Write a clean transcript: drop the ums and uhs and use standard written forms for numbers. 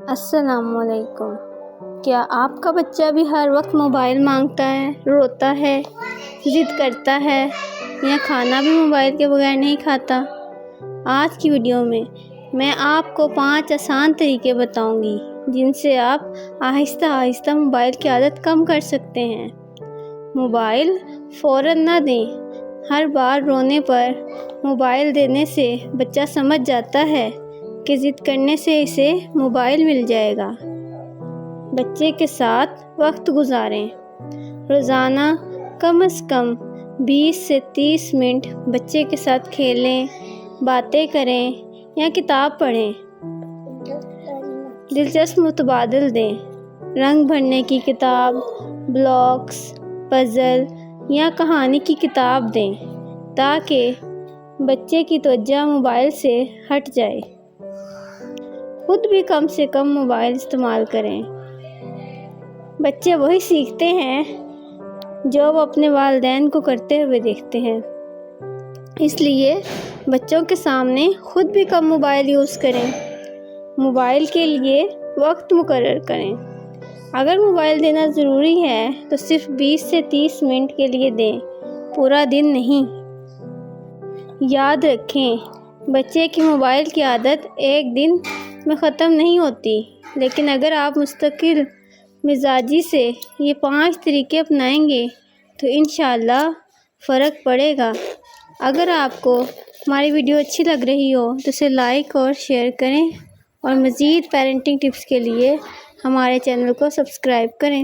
السلام علیکم۔ کیا آپ کا بچہ بھی ہر وقت موبائل مانگتا ہے، روتا ہے، ضد کرتا ہے یا کھانا بھی موبائل کے بغیر نہیں کھاتا؟ آج کی ویڈیو میں آپ کو 5 آسان طریقے بتاؤں گی جن سے آپ آہستہ آہستہ موبائل کی عادت کم کر سکتے ہیں۔ موبائل فوراً نہ دیں۔ ہر بار رونے پر موبائل دینے سے بچہ سمجھ جاتا ہے کہ ضد کرنے سے اسے موبائل مل جائے گا۔ بچے کے ساتھ وقت گزاریں۔ روزانہ کم از کم 20 سے 30 منٹ بچے کے ساتھ کھیلیں، باتیں کریں یا کتاب پڑھیں۔ دلچسپ متبادل دیں۔ رنگ بھرنے کی کتاب، بلاکس، پزل یا کہانی کی کتاب دیں تاکہ بچے کی توجہ موبائل سے ہٹ جائے۔ خود بھی کم سے کم موبائل استعمال کریں۔ بچے وہی سیکھتے ہیں جو وہ اپنے والدین کو کرتے ہوئے دیکھتے ہیں، اس لیے بچوں کے سامنے خود بھی کم موبائل یوز کریں۔ موبائل کے لیے وقت مقرر کریں۔ اگر موبائل دینا ضروری ہے تو صرف 20 سے 30 منٹ کے لیے دیں، پورا دن نہیں۔ یاد رکھیں، بچے کی موبائل کی عادت ایک دن میں ختم نہیں ہوتی، لیکن اگر آپ مستقل مزاجی سے یہ 5 طریقے اپنائیں گے تو انشاءاللہ فرق پڑے گا۔ اگر آپ کو ہماری ویڈیو اچھی لگ رہی ہو تو اسے لائک اور شیئر کریں اور مزید پیرنٹنگ ٹپس کے لیے ہمارے چینل کو سبسکرائب کریں۔